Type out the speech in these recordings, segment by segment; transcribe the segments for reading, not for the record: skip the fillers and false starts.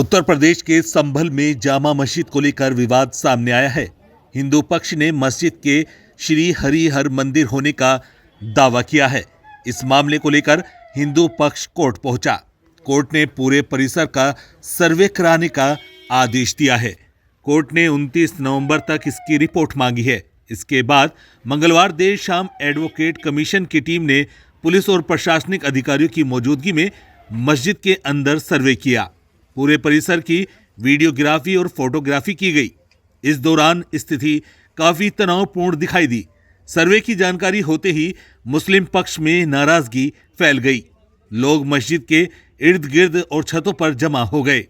उत्तर प्रदेश के संभल में जामा मस्जिद को लेकर विवाद सामने आया है। हिंदू पक्ष ने मस्जिद के श्री हरिहर मंदिर होने का दावा किया है। इस मामले को लेकर हिंदू पक्ष कोर्ट पहुंचा। कोर्ट ने पूरे परिसर का सर्वे कराने का आदेश दिया है। कोर्ट ने 29 नवंबर तक इसकी रिपोर्ट मांगी है। इसके बाद मंगलवार देर शाम एडवोकेट कमीशन की टीम ने पुलिस और प्रशासनिक अधिकारियों की मौजूदगी में मस्जिद के अंदर सर्वे किया। पूरे परिसर की वीडियोग्राफी और फोटोग्राफी की गई। इस दौरान स्थिति काफी तनावपूर्ण दिखाई दी। सर्वे की जानकारी होते ही मुस्लिम पक्ष में नाराजगी फैल गई। लोग मस्जिद के इर्द गिर्द और छतों पर जमा हो गए।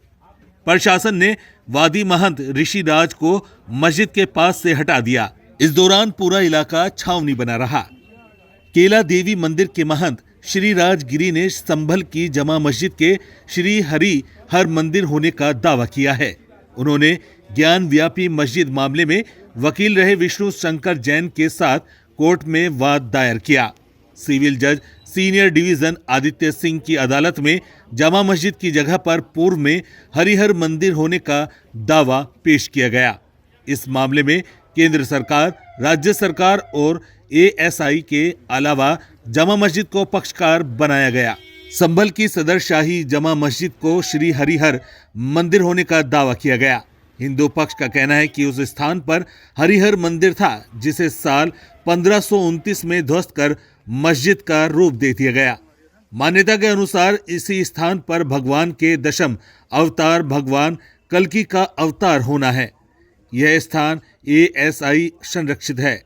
प्रशासन ने वादी महंत ऋषिराज को मस्जिद के पास से हटा दिया। इस दौरान पूरा इलाका छावनी बना रहा। केला देवी मंदिर के महंत श्री राजगिरी ने संभल की जमा मस्जिद के श्री हरि हर मंदिर होने का दावा किया है। उन्होंने ज्ञान व्यापी मस्जिद मामले में वकील रहे विष्णु शंकर जैन के साथ कोर्ट में वाद दायर किया। सिविल जज सीनियर डिवीजन आदित्य सिंह की अदालत में जामा मस्जिद की जगह पर पूर्व में हरिहर मंदिर होने का दावा पेश किया गया। इस मामले में केंद्र सरकार, राज्य सरकार और एएसआई के अलावा जामा मस्जिद को पक्षकार बनाया गया। संभल की सदर शाही जामा मस्जिद को श्री हरिहर मंदिर होने का दावा किया गया। हिंदू पक्ष का कहना है कि उस स्थान पर हरिहर मंदिर था, जिसे साल 1529 में ध्वस्त कर मस्जिद का रूप दे दिया गया। मान्यता के अनुसार इसी स्थान पर भगवान के दशम अवतार भगवान कल्कि का अवतार होना है। यह स्थान एएसआई संरक्षित है।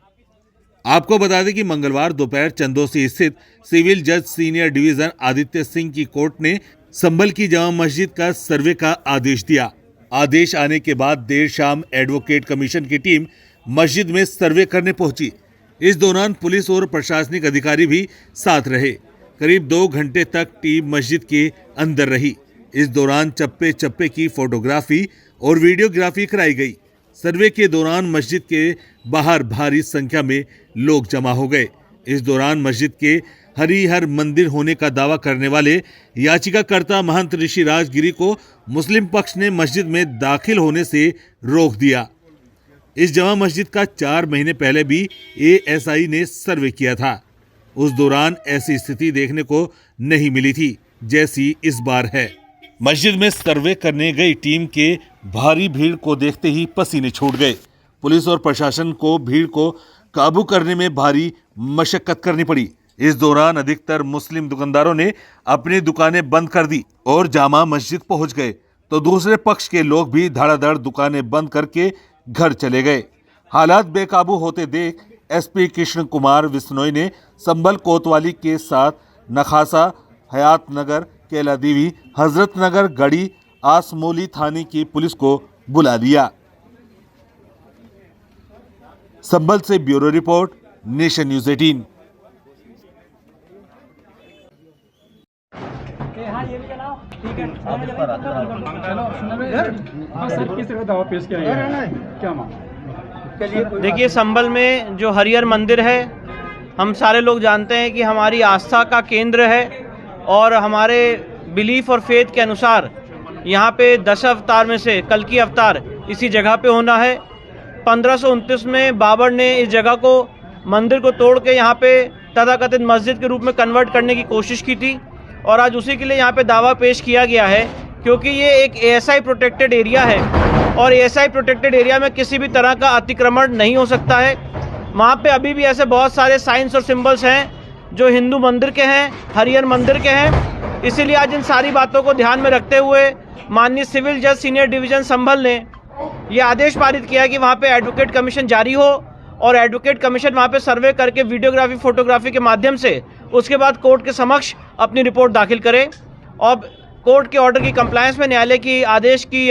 आपको बता दें कि मंगलवार दोपहर चंदोसी स्थित सिविल जज सीनियर डिवीजन आदित्य सिंह की कोर्ट ने संभल की जामा मस्जिद का सर्वे का आदेश दिया। आदेश आने के बाद देर शाम एडवोकेट कमीशन की टीम मस्जिद में सर्वे करने पहुंची। इस दौरान पुलिस और प्रशासनिक अधिकारी भी साथ रहे। करीब 2 घंटे तक टीम मस्जिद के अंदर रही। इस दौरान चप्पे चप्पे की फोटोग्राफी और वीडियोग्राफी कराई गई। सर्वे के दौरान मस्जिद के बाहर भारी संख्या में लोग जमा हो गए। इस दौरान मस्जिद के हरिहर मंदिर होने का दावा करने वाले याचिकाकर्ता महंत ऋषि राजगिरी को मुस्लिम पक्ष ने मस्जिद में दाखिल होने से रोक दिया। इस जामा मस्जिद का 4 महीने पहले भी एएसआई ने सर्वे किया था। उस दौरान ऐसी स्थिति देखने को नहीं मिली थी जैसी इस बार है। मस्जिद में सर्वे करने गई टीम के भारी भीड़ को देखते ही पसीने छूट गए। पुलिस और प्रशासन को भीड़ को काबू करने में भारी मशक्कत करनी पड़ी। इस दौरान अधिकतर मुस्लिम दुकानदारों ने अपनी दुकानें बंद कर दी और जामा मस्जिद पहुंच गए, तो दूसरे पक्ष के लोग भी धड़ाधड़ दुकानें बंद करके घर चले गए। हालात बेकाबू होते देख एसपी कृष्ण कुमार बिश्नोई ने संभल कोतवाली के साथ नखासा, हयात नगर, केला देवी, हजरत नगर, गढ़ी, आसमोली थाने की पुलिस को बुला लिया। संभल से ब्यूरो रिपोर्ट, नेशन न्यूज 18। देखिए, संभल में जो हरिहर मंदिर है, हम सारे लोग जानते हैं कि हमारी आस्था का केंद्र है और हमारे बिलीफ और फेथ के अनुसार यहाँ पे 10 अवतार में से कल्कि अवतार इसी जगह पे होना है। 1529 में बाबर ने इस जगह को, मंदिर को तोड़ के यहाँ पे तथाकथित मस्जिद के रूप में कन्वर्ट करने की कोशिश की थी और आज उसी के लिए यहाँ पे दावा पेश किया गया है, क्योंकि ये एक एएसआई प्रोटेक्टेड एरिया है और एएसआई प्रोटेक्टेड एरिया में किसी भी तरह का अतिक्रमण नहीं हो सकता है। वहाँ पे अभी भी ऐसे बहुत सारे साइंस और सिंबल्स हैं जो हिंदू मंदिर के हैं, हरिहर मंदिर के हैं। इसीलिए आज इन सारी बातों को ध्यान में रखते हुए माननीय सिविल जज सीनियर डिवीजन संभल ने ये आदेश पारित किया कि वहाँ पे एडवोकेट कमीशन जारी हो और एडवोकेट कमीशन वहाँ पे सर्वे करके वीडियोग्राफी, फोटोग्राफी के माध्यम से उसके बाद कोर्ट के समक्ष अपनी रिपोर्ट दाखिल करे और कोर्ट के ऑर्डर की कंप्लायंस में, न्यायालय की आदेश की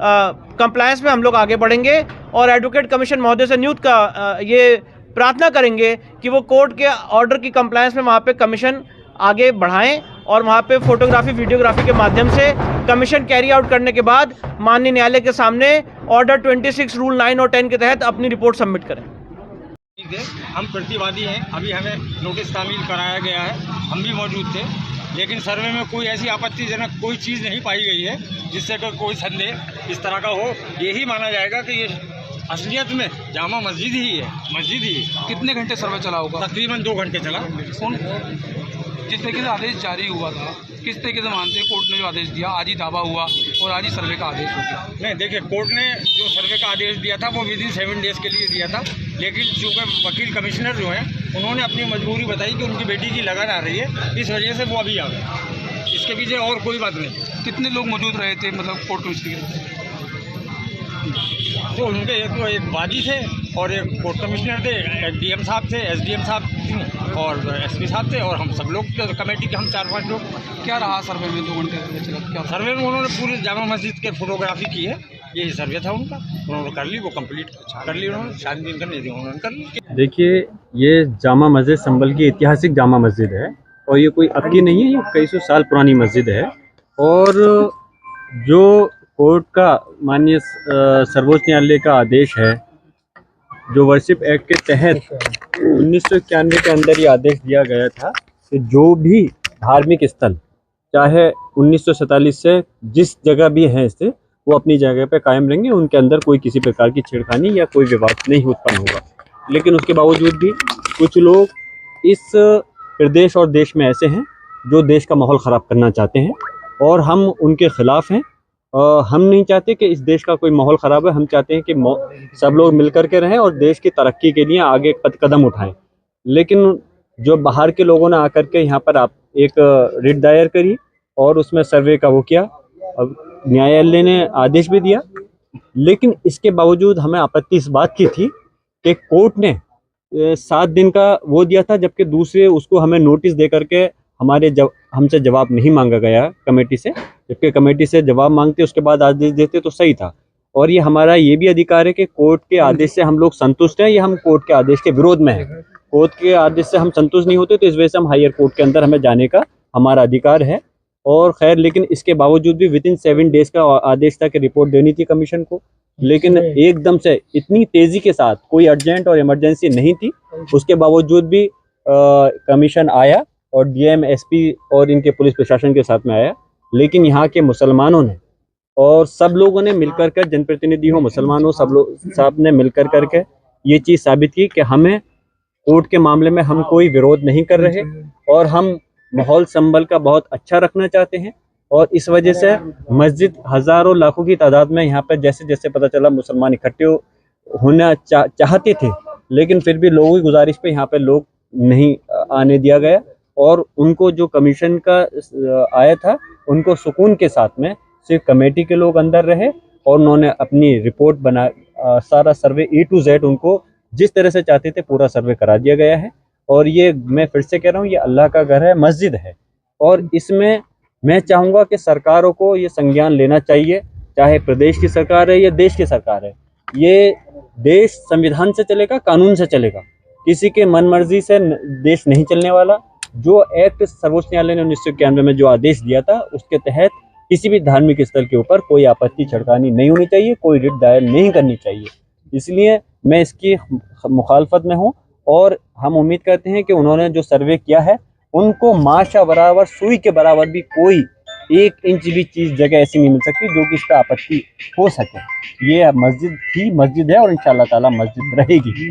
कंप्लायंस में हम लोग आगे बढ़ेंगे और एडवोकेट कमीशन महोदय से नियुक्त का ये प्रार्थना करेंगे कि वो कोर्ट के ऑर्डर की कंप्लायंस में वहाँ पे कमीशन आगे बढ़ाएं और वहाँ पे फोटोग्राफी, वीडियोग्राफी के माध्यम से कमीशन कैरी आउट करने के बाद माननीय न्यायालय के सामने ऑर्डर 26 रूल 9 और 10 के तहत अपनी रिपोर्ट सबमिट करें। हम प्रतिवादी हैं। अभी हमें नोटिस तामील कराया गया है, हम भी मौजूद थे। लेकिन सर्वे में कोई ऐसी आपत्तिजनक कोई चीज़ नहीं पाई गई है जिससे कि कोई संदेह इस तरह का हो। यही माना जाएगा कि ये असलियत में जामा मस्जिद ही है, मस्जिद ही है। कितने घंटे सर्वे चला होगा? तकरीबन 2 घंटे चला। कौन जिस तरीके से आदेश जारी हुआ था, किस तरीके से मानते हैं कोर्ट ने जो आदेश दिया, आज ही दावा हुआ और आज ही सर्वे का आदेश हो गया? नहीं, देखिए, कोर्ट ने जो सर्वे का आदेश दिया था वो विदिन 7 डेज़ के लिए दिया था, लेकिन चूँकि वकील कमिश्नर जो हैं उन्होंने अपनी मजबूरी बताई कि उनकी बेटी की लगन आ रही है, इस वजह से वो अभी आ गए। इसके पीछे और कोई बात नहीं। कितने लोग मौजूद रहे थे, मतलब कोर्ट कमिश्नर के? तो उनके एक वादी थे और एक कोर्ट कमिश्नर थे, डीएम साहब थे, एसडीएम साहब थी और एसपी साहब थे और हम सब लोग कमेटी के हम 4-5 लोग। क्या रहा सर्वे में 2 घंटे सर्वे चला? क्या सर्वे में उन्होंने पूरी जामा मस्जिद के फोटोग्राफी की है, यही सर्वे था उनका, उन्होंने कर ली, वो कंप्लीट कर ली उन्होंने, शादी दिन करने दी उन्होंने कर ली। देखिए, ये जामा मस्जिद संभल की ऐतिहासिक जामा मस्जिद है और ये कोई अब की नहीं है, ये कई सौ साल पुरानी मस्जिद है। और जो कोर्ट का माननीय सर्वोच्च न्यायालय का आदेश है, जो वर्शिप एक्ट के तहत 1991 के अंदर ये आदेश दिया गया था कि जो भी धार्मिक स्थल चाहे 1947 से जिस जगह भी हैं इससे, वो अपनी जगह पे कायम रहेंगे, उनके अंदर कोई किसी प्रकार की छेड़खानी या कोई विवाद नहीं उत्पन्न होगा। लेकिन उसके बावजूद भी कुछ लोग इस प्रदेश और देश में ऐसे हैं जो देश का माहौल ख़राब करना चाहते हैं और हम उनके ख़िलाफ़ हैं। हम नहीं चाहते कि इस देश का कोई माहौल ख़राब है, हम चाहते हैं कि सब लोग मिल कर के रहें और देश की तरक्की के लिए आगे कदम उठाएं। लेकिन जो बाहर के लोगों ने आकर के यहाँ पर आप एक रिट दायर करी और उसमें सर्वे का वो किया, अब न्यायालय ने आदेश भी दिया, लेकिन इसके बावजूद हमें आपत्ति इस बात की थी कि कोर्ट ने 7 दिन का वो दिया था, जबकि दूसरे उसको हमें नोटिस दे करके हमसे जवाब नहीं मांगा गया कमेटी से, जबकि कमेटी से जवाब मांगते उसके बाद आदेश देते तो सही था। और ये हमारा ये भी अधिकार है कि कोर्ट के आदेश से हम लोग संतुष्ट हैं या हम कोर्ट के आदेश के विरोध में हैं। कोर्ट के आदेश से हम संतुष्ट नहीं होते तो इस वजह से हम हायर कोर्ट के अंदर हमें जाने का हमारा अधिकार है। और खैर, लेकिन इसके बावजूद भी विदिन 7 डेज़ का आदेश था कि रिपोर्ट देनी थी कमीशन को, लेकिन एकदम से इतनी तेज़ी के साथ, कोई अर्जेंट और इमरजेंसी नहीं थी, उसके बावजूद भी कमीशन आया और डीएम, एसपी और इनके पुलिस प्रशासन के साथ में आया। लेकिन यहाँ के मुसलमानों ने और सब लोगों ने मिलकर कर, जनप्रतिनिधि हो, मुसलमान हो, सब ने मिलकर करके ये चीज़ साबित की कि हमें कोर्ट के मामले में हम कोई विरोध नहीं कर रहे और हम माहौल संभल का बहुत अच्छा रखना चाहते हैं। और इस वजह से मस्जिद हज़ारों लाखों की तादाद में यहाँ पर जैसे जैसे पता चला मुसलमान इकट्ठे होना चाहते थे, लेकिन फिर भी लोगों की गुजारिश पे यहाँ पर लोग नहीं आने दिया गया और उनको जो कमीशन का आया था उनको सुकून के साथ में सिर्फ कमेटी के लोग अंदर रहे और उन्होंने अपनी रिपोर्ट बना, सारा सर्वे A to Z उनको जिस तरह से चाहते थे पूरा सर्वे करा दिया गया है। और ये मैं फिर से कह रहा हूँ, ये अल्लाह का घर है, मस्जिद है, और इसमें मैं चाहूँगा कि सरकारों को ये संज्ञान लेना चाहिए, चाहे प्रदेश की सरकार है या देश की सरकार है। ये देश संविधान से चलेगा, कानून से चलेगा, किसी के मन मर्जी से देश नहीं चलने वाला। जो एक्ट सर्वोच्च न्यायालय ने 1991 में जो आदेश दिया था उसके तहत किसी भी धार्मिक स्थल के ऊपर कोई आपत्ति छिड़कानी नहीं होनी चाहिए, कोई रिट दायर नहीं करनी चाहिए। इसलिए मैं इसकी मुखालफत में हूँ और हम उम्मीद करते हैं कि उन्होंने जो सर्वे किया है उनको माशा बराबर, सुई के बराबर भी कोई 1 इंच भी चीज़ जगह ऐसी नहीं मिल सकती जो कि इस पर आपत्ति हो सके। ये मस्जिद थी, मस्जिद है और इंशाअल्लाह ताला मस्जिद रहेगी।